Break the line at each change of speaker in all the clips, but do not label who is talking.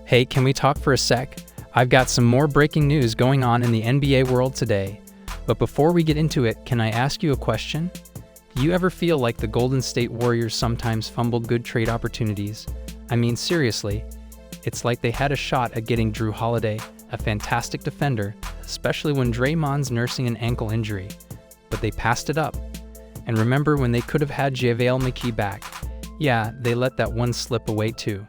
Hey, can we talk for a sec? I've got some more breaking news going on in the NBA world today. But before we get into it, can I ask you a question? Do you ever feel like the Golden State Warriors sometimes fumbled good trade opportunities? I mean, seriously, it's like they had a shot at getting Jrue Holiday, a fantastic defender, especially when Draymond's nursing an ankle injury. But they passed it up. And remember when they could have had JaVale McGee back? Yeah, they let that one slip away too.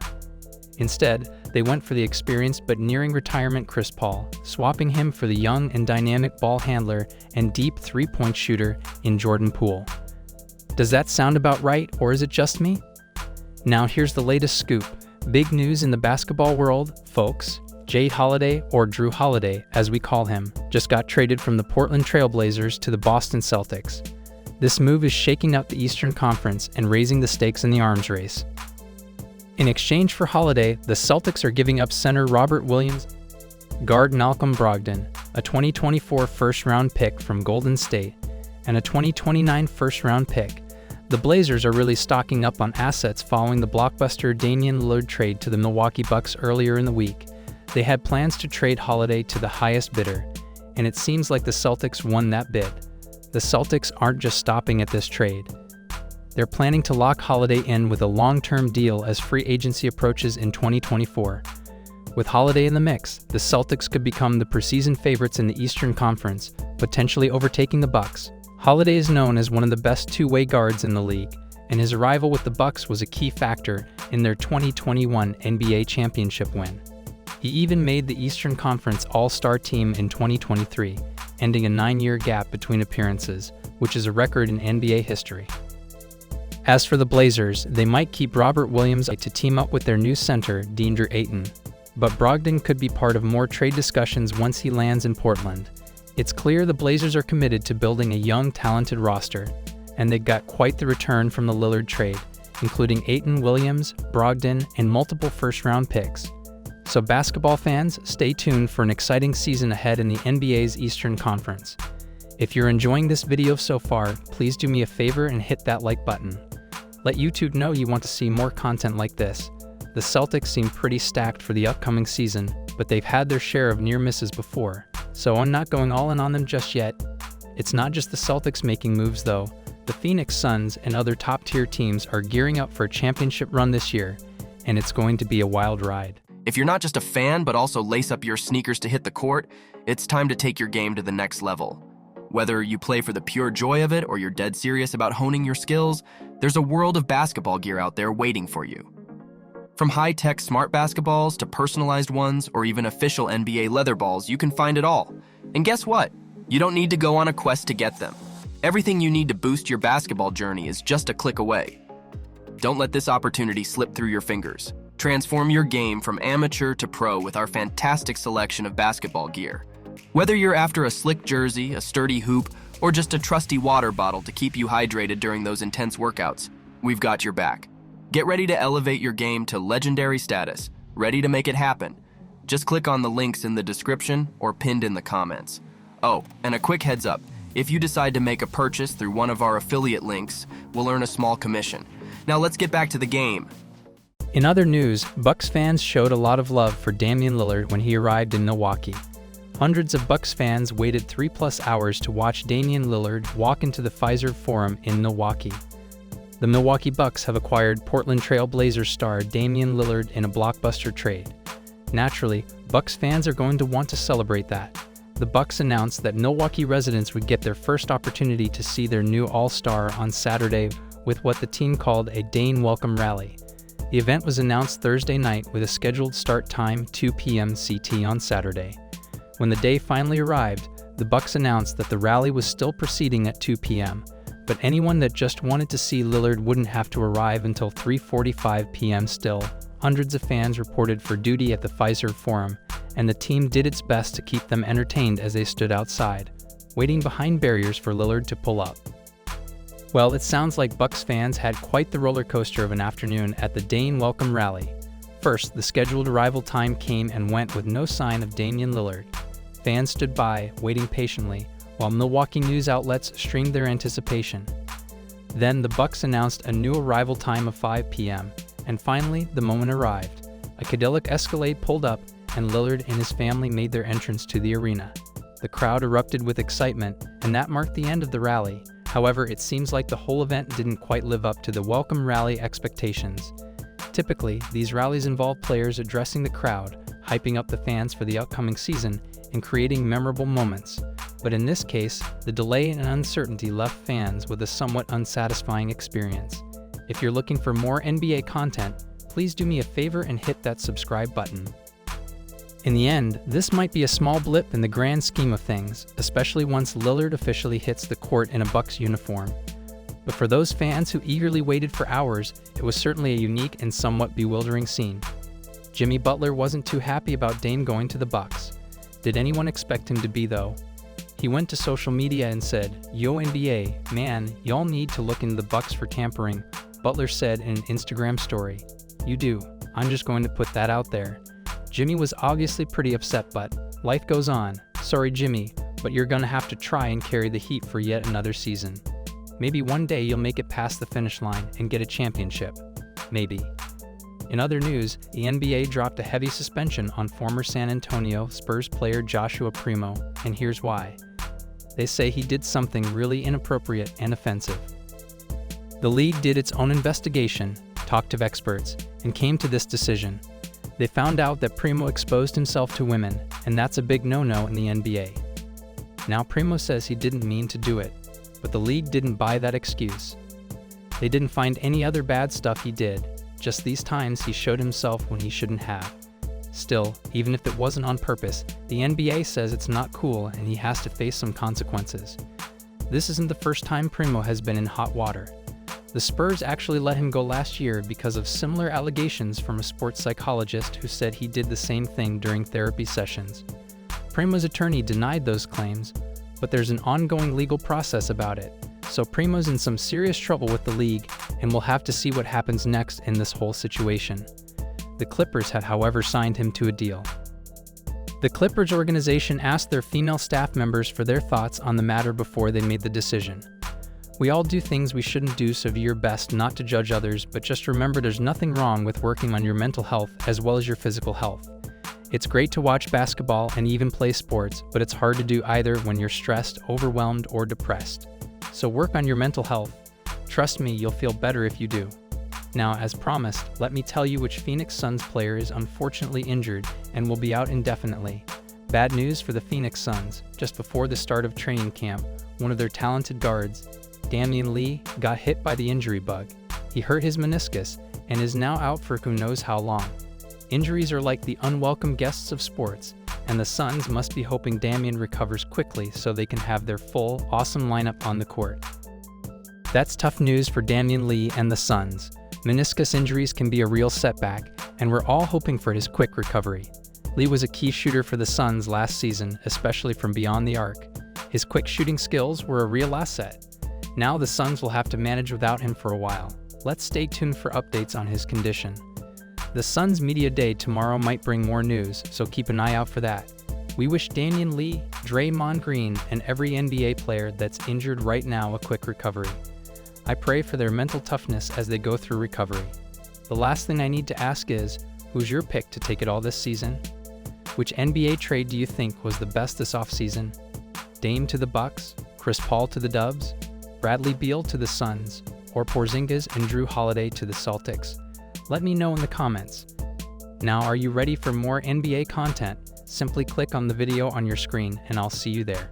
Instead, they went for the experienced but nearing retirement Chris Paul, swapping him for the young and dynamic ball handler and deep three-point shooter in Jordan Poole. Does that sound about right, or is it just me? Now here's the latest scoop. Big news in the basketball world, folks. Jrue Holiday, or Jrue Holiday, as we call him, just got traded from the Portland Trail Blazers to the Boston Celtics. This move is shaking up the Eastern Conference and raising the stakes in the arms race. In exchange for Holiday, the Celtics are giving up center Robert Williams, guard Malcolm Brogdon, a 2024 first-round pick from Golden State, and a 2029 first-round pick. The Blazers are really stocking up on assets following the blockbuster Damian Lillard trade to the Milwaukee Bucks earlier in the week. They had plans to trade Holiday to the highest bidder, and it seems like the Celtics won that bid. The Celtics aren't just stopping at this trade. They're planning to lock Holiday in with a long-term deal as free agency approaches in 2024. With Holiday in the mix, the Celtics could become the preseason favorites in the Eastern Conference, potentially overtaking the Bucks. Holiday is known as one of the best two-way guards in the league, and his arrival with the Bucks was a key factor in their 2021 NBA championship win. He even made the Eastern Conference All-Star team in 2023, ending a 9-year gap between appearances, which is a record in NBA history. As for the Blazers, they might keep Robert Williams to team up with their new center, DeAndre Ayton. But Brogdon could be part of more trade discussions once he lands in Portland. It's clear the Blazers are committed to building a young, talented roster, and they got quite the return from the Lillard trade, including Ayton, Williams, Brogdon, and multiple first-round picks. So basketball fans, stay tuned for an exciting season ahead in the NBA's Eastern Conference. If you're enjoying this video so far, please do me a favor and hit that like button. Let YouTube know you want to see more content like this. The Celtics seem pretty stacked for the upcoming season, but they've had their share of near misses before, so I'm not going all in on them just yet. It's not just the Celtics making moves though. The Phoenix Suns and other top-tier teams are gearing up for a championship run this year, and it's going to be a wild ride.
If you're not just a fan but also lace up your sneakers to hit the court, it's time to take your game to the next level. Whether you play for the pure joy of it or you're dead serious about honing your skills, there's a world of basketball gear out there waiting for you. From high-tech smart basketballs to personalized ones or even official NBA leather balls, you can find it all. And guess what? You don't need to go on a quest to get them. Everything you need to boost your basketball journey is just a click away. Don't let this opportunity slip through your fingers. Transform your game from amateur to pro with our fantastic selection of basketball gear. Whether you're after a slick jersey, a sturdy hoop, or just a trusty water bottle to keep you hydrated during those intense workouts, we've got your back. Get ready to elevate your game to legendary status, ready to make it happen. Just click on the links in the description or pinned in the comments. Oh, and a quick heads up, if you decide to make a purchase through one of our affiliate links, we'll earn a small commission. Now let's get back to the game.
In other news, Bucks fans showed a lot of love for Damian Lillard when he arrived in Milwaukee. Hundreds of Bucks fans waited 3+ hours to watch Damian Lillard walk into the Fiserv Forum in Milwaukee. The Milwaukee Bucks have acquired Portland Trail Blazers star Damian Lillard in a blockbuster trade. Naturally, Bucks fans are going to want to celebrate that. The Bucks announced that Milwaukee residents would get their first opportunity to see their new All-Star on Saturday with what the team called a Dane Welcome Rally. The event was announced Thursday night with a scheduled start time 2 p.m. CT on Saturday. When the day finally arrived, the Bucks announced that the rally was still proceeding at 2 p.m., but anyone that just wanted to see Lillard wouldn't have to arrive until 3:45 p.m. still. Hundreds of fans reported for duty at the Fiserv Forum, and the team did its best to keep them entertained as they stood outside, waiting behind barriers for Lillard to pull up. Well, it sounds like Bucks fans had quite the roller coaster of an afternoon at the Dane Welcome Rally. First, the scheduled arrival time came and went with no sign of Damian Lillard. Fans stood by, waiting patiently, while Milwaukee news outlets streamed their anticipation. Then the Bucks announced a new arrival time of 5 p.m., and finally the moment arrived. A Cadillac Escalade pulled up, and Lillard and his family made their entrance to the arena. The crowd erupted with excitement, and that marked the end of the rally. However, it seems like the whole event didn't quite live up to the welcome rally expectations. Typically, these rallies involve players addressing the crowd, hyping up the fans for the upcoming season, and creating memorable moments. But in this case, the delay and uncertainty left fans with a somewhat unsatisfying experience. If you're looking for more NBA content, please do me a favor and hit that subscribe button. In the end, this might be a small blip in the grand scheme of things, especially once Lillard officially hits the court in a Bucks uniform. But for those fans who eagerly waited for hours, it was certainly a unique and somewhat bewildering scene. Jimmy Butler wasn't too happy about Dame going to the Bucks. Did anyone expect him to be, though? He went to social media and said, "Yo NBA, man, y'all need to look into the Bucks for tampering," Butler said in an Instagram story. "You do. I'm just going to put that out there." Jimmy was obviously pretty upset, but life goes on. Sorry, Jimmy, but you're gonna have to try and carry the heat for yet another season. Maybe one day you'll make it past the finish line and get a championship. Maybe. In other news, the NBA dropped a heavy suspension on former San Antonio Spurs player Joshua Primo, and here's why. They say he did something really inappropriate and offensive. The league did its own investigation, talked to experts, and came to this decision. They found out that Primo exposed himself to women, and that's a big no-no in the NBA. Now Primo says he didn't mean to do it, but the league didn't buy that excuse. They didn't find any other bad stuff he did, just these times he showed himself when he shouldn't have. Still, even if it wasn't on purpose, the NBA says it's not cool and he has to face some consequences. This isn't the first time Primo has been in hot water. The Spurs actually let him go last year because of similar allegations from a sports psychologist who said he did the same thing during therapy sessions. Primo's attorney denied those claims, but there's an ongoing legal process about it, so Primo's in some serious trouble with the league, and we'll have to see what happens next in this whole situation. The Clippers had, however, signed him to a deal. The Clippers organization asked their female staff members for their thoughts on the matter before they made the decision. "We all do things we shouldn't do, so do your best not to judge others, but just remember there's nothing wrong with working on your mental health as well as your physical health. It's great to watch basketball and even play sports, but it's hard to do either when you're stressed, overwhelmed, or depressed. So work on your mental health. Trust me, you'll feel better if you do." Now, as promised, let me tell you which Phoenix Suns player is unfortunately injured and will be out indefinitely. Bad news for the Phoenix Suns. Just before the start of training camp, one of their talented guards, Damian Lee, got hit by the injury bug. He hurt his meniscus and is now out for who knows how long. Injuries are like the unwelcome guests of sports, and the Suns must be hoping Damian recovers quickly so they can have their full, awesome lineup on the court. That's tough news for Damian Lee and the Suns. Meniscus injuries can be a real setback, and we're all hoping for his quick recovery. Lee was a key shooter for the Suns last season, especially from beyond the arc. His quick shooting skills were a real asset. Now the Suns will have to manage without him for a while. Let's stay tuned for updates on his condition. The Suns Media Day tomorrow might bring more news, so keep an eye out for that. We wish Damian Lee, Draymond Green, and every NBA player that's injured right now a quick recovery. I pray for their mental toughness as they go through recovery. The last thing I need to ask is, who's your pick to take it all this season? Which NBA trade do you think was the best this offseason? Dame to the Bucks, Chris Paul to the Dubs, Bradley Beal to the Suns, or Porzingis and Drew Holiday to the Celtics? Let me know in the comments. Now, are you ready for more NBA content? Simply click on the video on your screen and I'll see you there.